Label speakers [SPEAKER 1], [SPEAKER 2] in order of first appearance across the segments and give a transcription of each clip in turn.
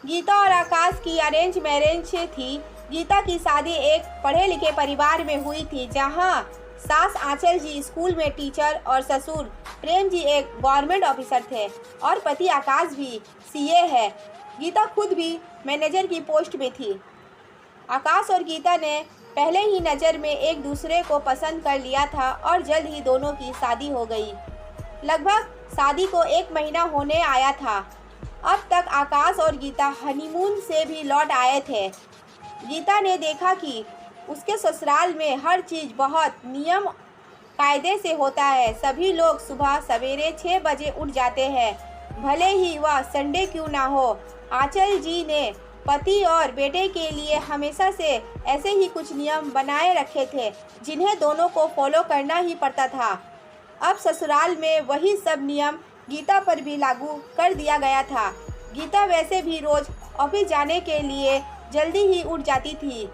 [SPEAKER 1] गीता और आकाश की arrange marriage थी। गीता की शादी एक पढ़े लिखे परिवार में हुई थी, जहां सास आंचल जी स्कूल में टीचर और ससुर प्रेम जी एक गवर्नमेंट ऑफिसर थे और पति आकाश भी सीए है। गीता खुद भी मैनेजर की पोस्ट में थी। आकाश और गीता ने पहले ही नज़र में एक दूसरे को पसंद कर लिया था और जल्द ही दोनों की शादी हो गई। लगभग शादी को 1 महीना होने आया था। अब तक आकाश और गीता हनीमून से भी लौट आए थे। गीता ने देखा कि उसके ससुराल में हर चीज़ बहुत नियम कायदे से होता है। सभी लोग सुबह सवेरे 6 बजे उठ जाते हैं, भले ही वह संडे क्यों ना हो। आंचल जी ने पति और बेटे के लिए हमेशा से ऐसे ही कुछ नियम बनाए रखे थे, जिन्हें दोनों को फॉलो करना ही पड़ता था। अब ससुराल में वही सब नियम गीता पर भी लागू कर दिया गया था। गीता वैसे भी रोज़ ऑफिस जाने के लिए जल्दी ही उठ जाती थी।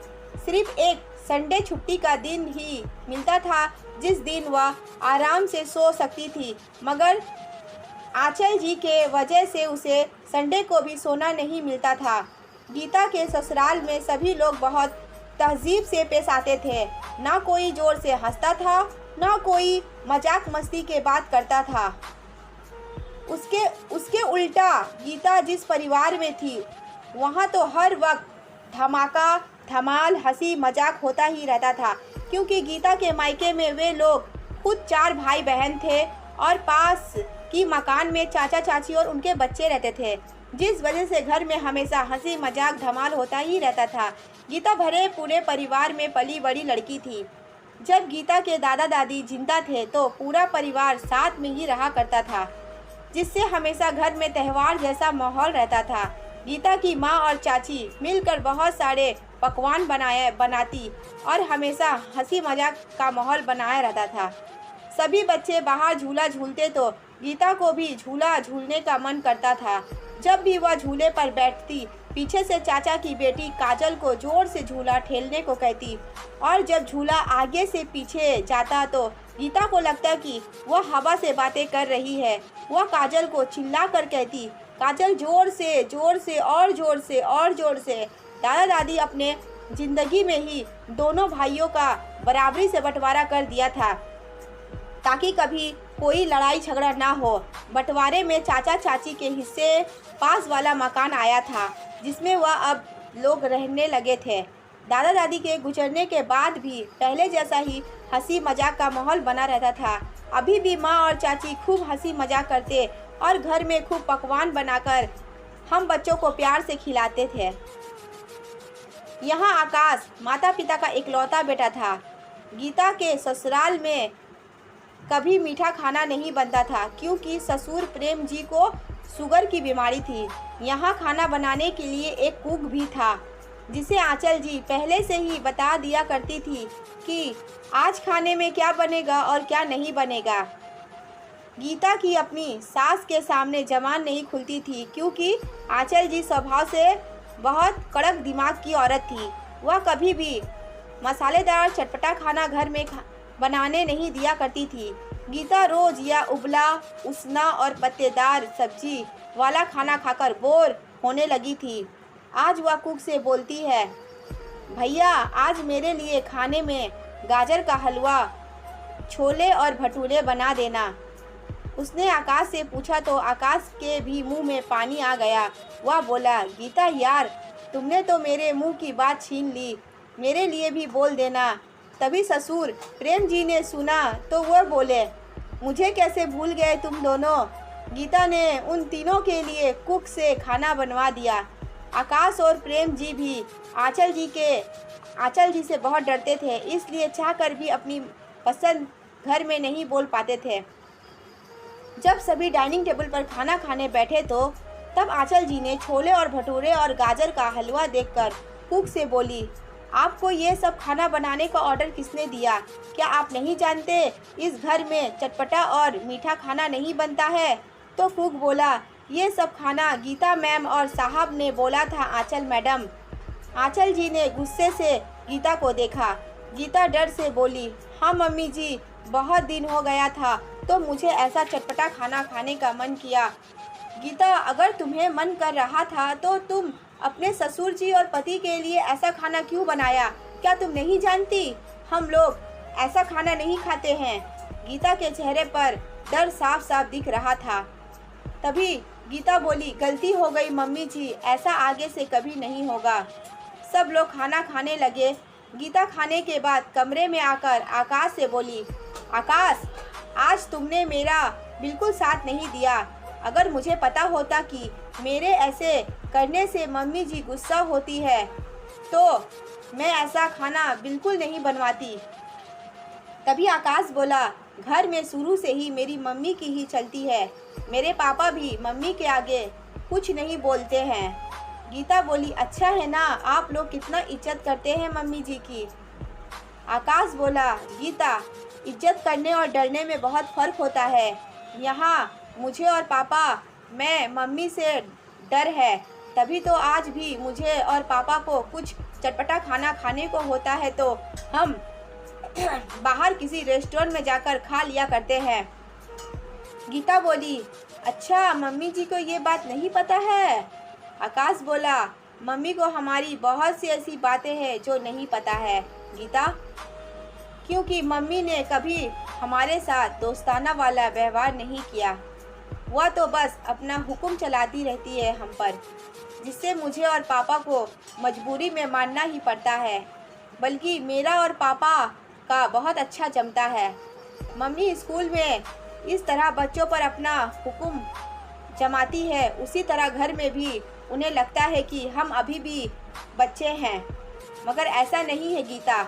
[SPEAKER 1] सिर्फ एक संडे छुट्टी का दिन ही मिलता था, जिस दिन वह आराम से सो सकती थी, मगर आंचल जी के वजह से उसे संडे को भी सोना नहीं मिलता था। गीता के ससुराल में सभी लोग बहुत तहजीब से पेश आते थे। ना कोई जोर से हंसता था, ना कोई मजाक मस्ती के बात करता था। उसके उल्टा गीता जिस परिवार में थी, वहाँ तो हर वक्त धमाका धमाल हंसी मजाक होता ही रहता था, क्योंकि गीता के मायके में वे लोग खुद 4 भाई बहन थे और पास की मकान में चाचा चाची और उनके बच्चे रहते थे, जिस वजह से घर में हमेशा हंसी मजाक धमाल होता ही रहता था। गीता भरे पूरे परिवार में पली बड़ी लड़की थी। जब गीता के दादा दादी जिंदा थे तो पूरा परिवार साथ में ही रहा करता था, जिससे हमेशा घर में त्यौहार जैसा माहौल रहता था। गीता की माँ और चाची मिलकर बहुत सारे पकवान बनाती और हमेशा हंसी मजाक का माहौल बनाया रहता था। सभी बच्चे बाहर झूला झूलते तो गीता को भी झूला झूलने का मन करता था। जब भी वह झूले पर बैठती, पीछे से चाचा की बेटी काजल को जोर से झूला ठेलने को कहती, और जब झूला आगे से पीछे जाता तो गीता को लगता कि वह हवा से बातें कर रही है। वह काजल को चिल्ला कर कहती, काजल जोर से और जोर से और जोर से। दादा दादी अपने जिंदगी में ही दोनों भाइयों का बराबरी से बंटवारा कर दिया था, ताकि कभी कोई लड़ाई झगड़ा ना हो। बंटवारे में चाचा चाची के हिस्से पास वाला मकान आया था, जिसमें वह अब लोग रहने लगे थे। दादा दादी के गुजरने के बाद भी पहले जैसा ही हंसी मजाक का माहौल बना रहता था। अभी भी माँ और चाची खूब हंसी मजाक करते और घर में खूब पकवान बनाकर हम बच्चों को प्यार से खिलाते थे। यहाँ आकाश माता पिता का इकलौता बेटा था। गीता के ससुराल में कभी मीठा खाना नहीं बनता था, क्योंकि ससुर प्रेम जी को शुगर की बीमारी थी। यहाँ खाना बनाने के लिए एक कुक भी था, जिसे आंचल जी पहले से ही बता दिया करती थी कि आज खाने में क्या बनेगा और क्या नहीं बनेगा। गीता की अपनी सास के सामने जबान नहीं खुलती थी, क्योंकि आंचल जी स्वभाव से बहुत कड़क दिमाग की औरत थी। वह कभी भी मसालेदार चटपटा खाना घर में बनाने नहीं दिया करती थी। गीता रोज या उबला उसना और पत्तेदार सब्जी वाला खाना खाकर बोर होने लगी थी। आज वह कुक से बोलती है, भैया आज मेरे लिए खाने में गाजर का हलवा, छोले और भटूरे बना देना। उसने आकाश से पूछा तो आकाश के भी मुंह में पानी आ गया। वह बोला, गीता यार तुमने तो मेरे मुंह की बात छीन ली, मेरे लिए भी बोल देना। तभी ससुर प्रेम जी ने सुना तो वह बोले, मुझे कैसे भूल गए तुम दोनों। गीता ने उन तीनों के लिए कुक से खाना बनवा दिया। आकाश और प्रेम जी भी आंचल जी से बहुत डरते थे, इसलिए चाहकर भी अपनी पसंद घर में नहीं बोल पाते थे। जब सभी डाइनिंग टेबल पर खाना खाने बैठे तो तब आंचल जी ने छोले और भटूरे और गाजर का हलवा देखकर कुक से बोली, आपको ये सब खाना बनाने का ऑर्डर किसने दिया? क्या आप नहीं जानते इस घर में चटपटा और मीठा खाना नहीं बनता है? तो कुक बोला, ये सब खाना गीता मैम और साहब ने बोला था आंचल मैडम। आंचल जी ने गुस्से से गीता को देखा। गीता डर से बोली, हाँ मम्मी जी, बहुत दिन हो गया था तो मुझे ऐसा चटपटा खाना खाने का मन किया। गीता, अगर तुम्हें मन कर रहा था तो तुम अपने ससुर जी और पति के लिए ऐसा खाना क्यों बनाया? क्या तुम नहीं जानती हम लोग ऐसा खाना नहीं खाते हैं? गीता के चेहरे पर डर साफ साफ दिख रहा था। तभी गीता बोली, गलती हो गई मम्मी जी, ऐसा आगे से कभी नहीं होगा। सब लोग खाना खाने लगे। गीता खाने के बाद कमरे में आकर आकाश से बोली, आकाश, आज तुमने मेरा बिल्कुल साथ नहीं दिया। अगर मुझे पता होता कि मेरे ऐसे करने से मम्मी जी गुस्सा होती है तो मैं ऐसा खाना बिल्कुल नहीं बनवाती। तभी आकाश बोला, घर में शुरू से ही मेरी मम्मी की ही चलती है। मेरे पापा भी मम्मी के आगे कुछ नहीं बोलते हैं। गीता बोली, अच्छा है ना, आप लोग कितना इज्जत करते हैं मम्मी जी की। आकाश बोला, गीता, इज्जत करने और डरने में बहुत फ़र्क होता है। यहाँ मुझे और पापा मैं मम्मी से डर है, तभी तो आज भी मुझे और पापा को कुछ चटपटा खाना खाने को होता है तो हम बाहर किसी रेस्टोरेंट में जाकर खा लिया करते हैं। गीता बोली, अच्छा, मम्मी जी को ये बात नहीं पता है। आकाश बोला, मम्मी को हमारी बहुत सी ऐसी बातें हैं जो नहीं पता है गीता, क्योंकि मम्मी ने कभी हमारे साथ दोस्ताना वाला व्यवहार नहीं किया। वह तो बस अपना हुक्म चलाती रहती है हम पर, जिससे मुझे और पापा को मजबूरी में मानना ही पड़ता है। बल्कि मेरा और पापा का बहुत अच्छा जमता है। मम्मी स्कूल में इस तरह बच्चों पर अपना हुक्म जमाती है, उसी तरह घर में भी उन्हें लगता है कि हम अभी भी बच्चे हैं। मगर ऐसा नहीं है गीता,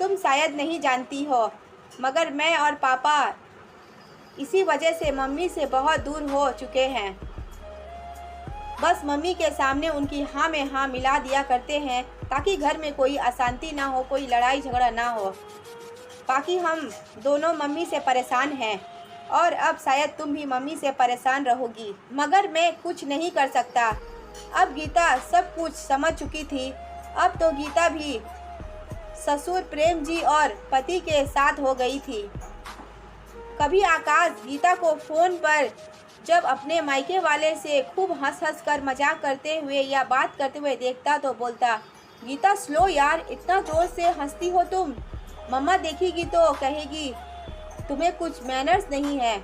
[SPEAKER 1] तुम शायद नहीं जानती हो, मगर मैं और पापा इसी वजह से मम्मी से बहुत दूर हो चुके हैं। बस मम्मी के सामने उनकी हाँ में हाँ मिला दिया करते हैं ताकि घर में कोई अशांति ना हो, कोई लड़ाई झगड़ा ना हो। बाकी हम दोनों मम्मी से परेशान हैं और अब शायद तुम भी मम्मी से परेशान रहोगी, मगर मैं कुछ नहीं कर सकता। अब गीता सब कुछ समझ चुकी थी। अब तो गीता भी ससुर प्रेम जी और पति के साथ हो गई थी। कभी आकाश गीता को फ़ोन पर जब अपने मायके वाले से खूब हंस कर मजाक करते हुए या बात करते हुए देखता तो बोलता, गीता स्लो यार, इतना ज़ोर से हंसती हो तुम, मम्मा देखेगी तो कहेगी तुम्हें कुछ मैनर्स नहीं है।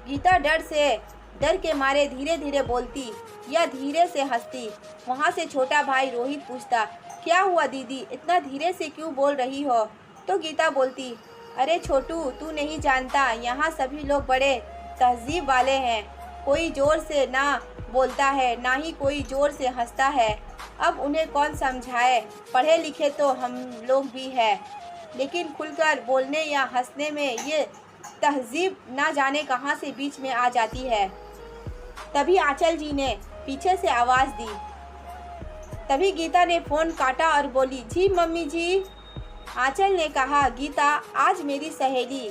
[SPEAKER 1] गीता डर के मारे धीरे धीरे बोलती या धीरे से हंसती। वहाँ से छोटा भाई रोहित पूछता, क्या हुआ दीदी, इतना धीरे से क्यों बोल रही हो? तो गीता बोलती, अरे छोटू, तू नहीं जानता, यहाँ सभी लोग बड़े तहजीब वाले हैं। कोई ज़ोर से ना बोलता है, ना ही कोई ज़ोर से हंसता है। अब उन्हें कौन समझाए, पढ़े लिखे तो हम लोग भी हैं, लेकिन खुलकर बोलने या हंसने में ये तहजीब ना जाने कहाँ से बीच में आ जाती है। तभी आंचल जी ने पीछे से आवाज़ दी। तभी गीता ने फ़ोन काटा और बोली, जी मम्मी जी। आंचल ने कहा, गीता, आज मेरी सहेली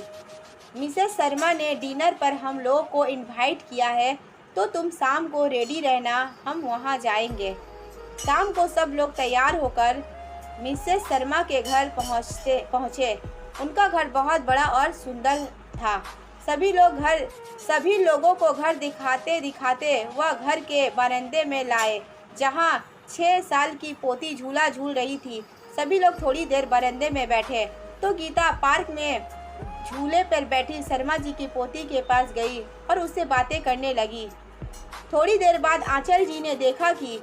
[SPEAKER 1] मिसेस शर्मा ने डिनर पर हम लोग को इनवाइट किया है, तो तुम शाम को रेडी रहना, हम वहाँ जाएंगे। शाम को सब लोग तैयार होकर मिसेस शर्मा के घर पहुँचे। उनका घर बहुत बड़ा और सुंदर था। सभी लोगों को घर दिखाते दिखाते वह घर के बरामदे में लाए, जहाँ 6 साल की पोती झूला झूल रही थी। सभी लोग थोड़ी देर बरामदे में बैठे तो गीता पार्क में झूले पर बैठी शर्मा जी की पोती के पास गई और उससे बातें करने लगी। थोड़ी देर बाद आंचल जी ने देखा कि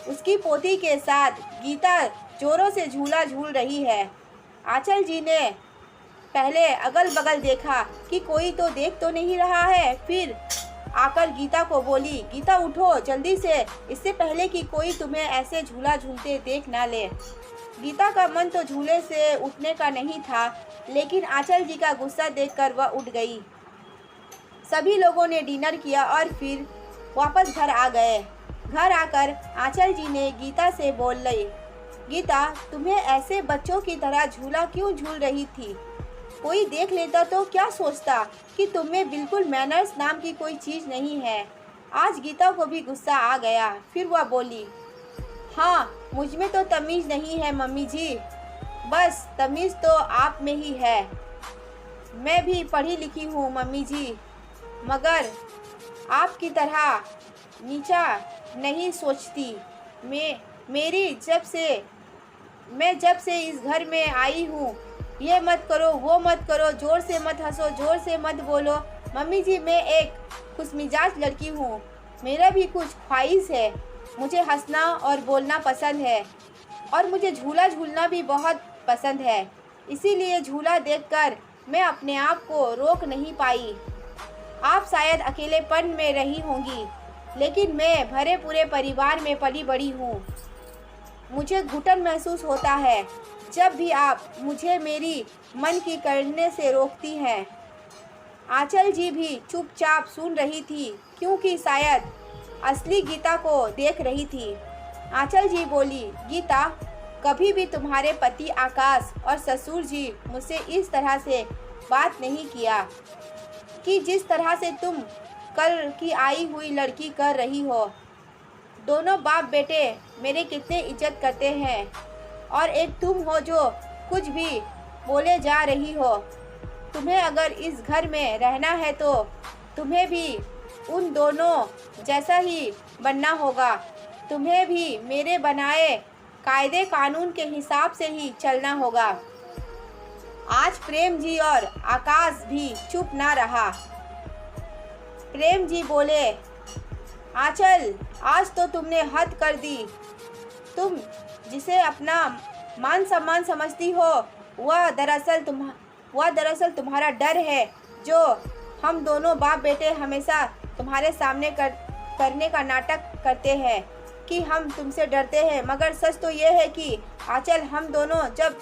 [SPEAKER 1] उसकी पोती के साथ गीता जोरों से झूला झूल रही है। आंचल जी ने पहले अगल बगल देखा कि कोई तो देख तो नहीं रहा है, फिर आकर गीता को बोली, गीता उठो जल्दी से, इससे पहले कि कोई तुम्हें ऐसे झूला झूलते देख ना ले। गीता का मन तो झूले से उठने का नहीं था, लेकिन आंचल जी का गुस्सा देखकर वह उठ गई। सभी लोगों ने डिनर किया और फिर वापस घर आ गए। घर आकर आंचल जी ने गीता से बोल ली, गीता, तुम्हें ऐसे बच्चों की तरह झूला क्यों झूल रही थी? कोई देख लेता तो क्या सोचता कि तुम्हें बिल्कुल मैनर्स नाम की कोई चीज़ नहीं है। आज गीता को भी गुस्सा आ गया। फिर वह बोली, हाँ, मुझ में तो तमीज़ नहीं है मम्मी जी, बस तमीज़ तो आप में ही है। मैं भी पढ़ी लिखी हूँ मम्मी जी, मगर आपकी तरह नीचा नहीं सोचती। मैं जब से इस घर में आई हूँ, ये मत करो, वो मत करो, ज़ोर से मत हंसो, ज़ोर से मत बोलो। मम्मी जी, मैं एक खुशमिजाज लड़की हूँ, मेरा भी कुछ ख्वाहिश है। मुझे हंसना और बोलना पसंद है और मुझे झूला झूलना भी बहुत पसंद है। इसीलिए झूला देखकर मैं अपने आप को रोक नहीं पाई। आप शायद अकेलेपन में रही होंगी, लेकिन मैं भरे पूरे परिवार में पली बड़ी हूँ। मुझे घुटन महसूस होता है जब भी आप मुझे मेरी मन की करने से रोकती हैं। आंचल जी भी चुपचाप सुन रही थी, क्योंकि शायद असली गीता को देख रही थी। आंचल जी बोली, गीता, कभी भी तुम्हारे पति आकाश और ससुर जी मुझसे इस तरह से बात नहीं किया कि जिस तरह से तुम कल की आई हुई लड़की कर रही हो। दोनों बाप बेटे मेरे कितने इज्जत करते हैं और एक तुम हो जो कुछ भी बोले जा रही हो। तुम्हें अगर इस घर में रहना है तो तुम्हें भी उन दोनों जैसा ही बनना होगा। तुम्हें भी मेरे बनाए कायदे कानून के हिसाब से ही चलना होगा। आज प्रेम जी और आकाश भी चुप ना रहा। प्रेम जी बोले, आंचल, आज तो तुमने हद कर दी। तुम जिसे अपना मान सम्मान समझती हो, वह दरअसल तुम्हारा डर है, जो हम दोनों बाप बेटे हमेशा तुम्हारे सामने करने का नाटक करते हैं कि हम तुमसे डरते हैं। मगर सच तो ये है कि आंचल, हम दोनों जब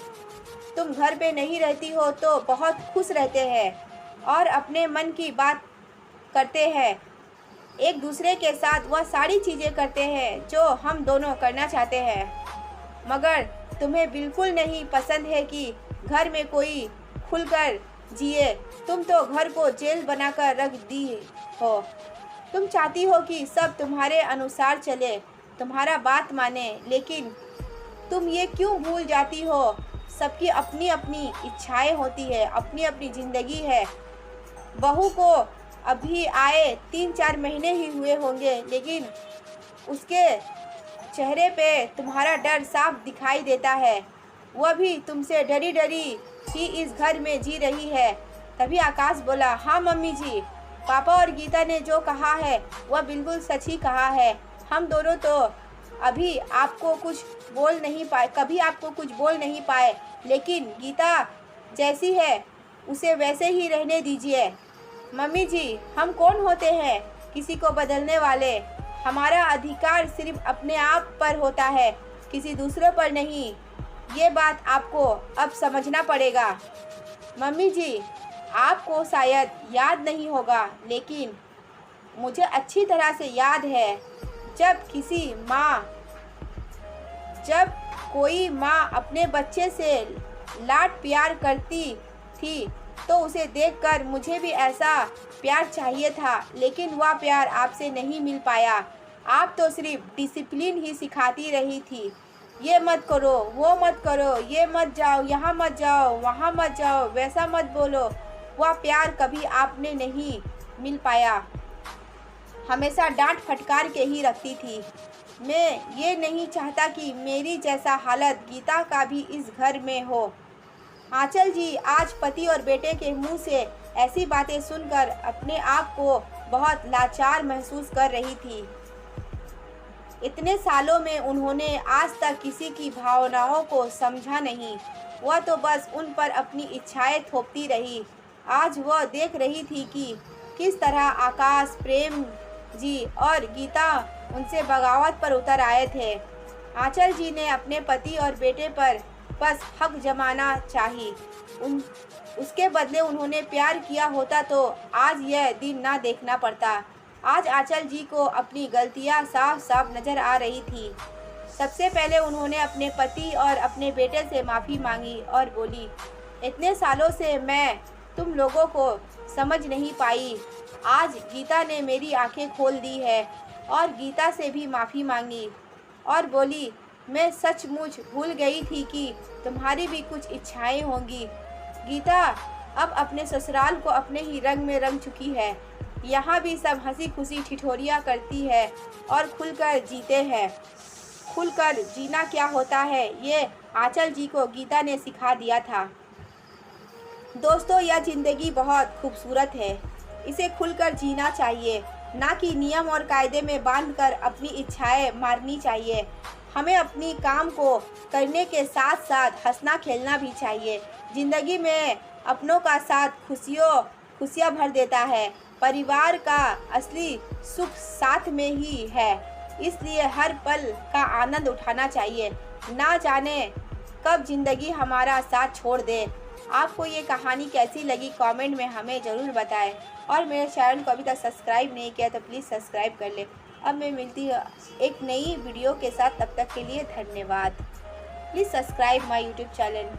[SPEAKER 1] तुम घर पे नहीं रहती हो तो बहुत खुश रहते हैं और अपने मन की बात करते हैं। एक दूसरे के साथ वह सारी चीज़ें करते हैं जो हम दोनों करना चाहते हैं। मगर तुम्हें बिल्कुल नहीं पसंद है कि घर में कोई खुलकर जिए। तुम तो घर को जेल बनाकर रख दी हो। तुम चाहती हो कि सब तुम्हारे अनुसार चले, तुम्हारा बात माने, लेकिन तुम ये क्यों भूल जाती हो, सबकी अपनी अपनी इच्छाएं होती है, अपनी अपनी ज़िंदगी है। बहू को अभी आए 3-4 महीने ही हुए होंगे, लेकिन उसके चेहरे पे तुम्हारा डर साफ दिखाई देता है। वह भी तुमसे डरी डरी ही इस घर में जी रही है। तभी आकाश बोला, हाँ मम्मी जी, पापा और गीता ने जो कहा है वह बिल्कुल सच ही कहा है। हम दोनों तो अभी आपको कुछ बोल नहीं पाए, कभी आपको कुछ बोल नहीं पाए, लेकिन गीता जैसी है उसे वैसे ही रहने दीजिए। मम्मी जी, हम कौन होते हैं किसी को बदलने वाले? हमारा अधिकार सिर्फ अपने आप पर होता है, किसी दूसरे पर नहीं। ये बात आपको अब समझना पड़ेगा। मम्मी जी, आपको शायद याद नहीं होगा, लेकिन मुझे अच्छी तरह से याद है, जब कोई माँ अपने बच्चे से लाड प्यार करती थी तो उसे देखकर मुझे भी ऐसा प्यार चाहिए था, लेकिन वह प्यार आपसे नहीं मिल पाया। आप तो सिर्फ डिसिप्लिन ही सिखाती रही थी। ये मत करो, वो मत करो, ये मत जाओ, यहाँ मत जाओ, वहाँ मत जाओ, वैसा मत बोलो। वह प्यार कभी आपने नहीं मिल पाया। हमेशा डांट फटकार के ही रखती थी। मैं ये नहीं चाहता कि मेरी जैसा हालत गीता का भी इस घर में हो। आंचल जी आज पति और बेटे के मुंह से ऐसी बातें सुनकर अपने आप को बहुत लाचार महसूस कर रही थी। इतने सालों में उन्होंने आज तक किसी की भावनाओं को समझा नहीं। वह तो बस उन पर अपनी इच्छाएं थोपती रही। आज वह देख रही थी कि किस तरह आकाश, प्रेम जी और गीता उनसे बगावत पर उतर आए थे। आंचल जी ने अपने पति और बेटे पर बस हक जमाना चाहिए। उसके बदले उन्होंने प्यार किया होता तो आज यह दिन ना देखना पड़ता। आज आंचल जी को अपनी गलतियां साफ साफ नज़र आ रही थी। सबसे पहले उन्होंने अपने पति और अपने बेटे से माफ़ी मांगी और बोली, इतने सालों से मैं तुम लोगों को समझ नहीं पाई। आज गीता ने मेरी आंखें खोल दी है। और गीता से भी माफ़ी मांगी और बोली, मैं सचमुच भूल गई थी कि तुम्हारी भी कुछ इच्छाएं होंगी। गीता अब अपने ससुराल को अपने ही रंग में रंग चुकी है। यहाँ भी सब हंसी खुशी ठिठोरियाँ करती है और खुलकर जीते हैं। खुलकर जीना क्या होता है ये आंचल जी को गीता ने सिखा दिया था। दोस्तों, यह ज़िंदगी बहुत खूबसूरत है, इसे खुलकर जीना चाहिए, ना कि नियम और कायदे में बांधकर अपनी इच्छाएं मारनी चाहिए। हमें अपनी काम को करने के साथ साथ हंसना खेलना भी चाहिए। ज़िंदगी में अपनों का साथ खुशियाँ भर देता है। परिवार का असली सुख साथ में ही है, इसलिए हर पल का आनंद उठाना चाहिए। ना जाने कब ज़िंदगी हमारा साथ छोड़ दे। आपको ये कहानी कैसी लगी कमेंट में हमें ज़रूर बताएं और मेरे चैनल को अभी तक सब्सक्राइब नहीं किया तो प्लीज़ सब्सक्राइब कर लें। अब मैं मिलती हूँ एक नई वीडियो के साथ, तब तक के लिए धन्यवाद। Please subscribe my YouTube channel.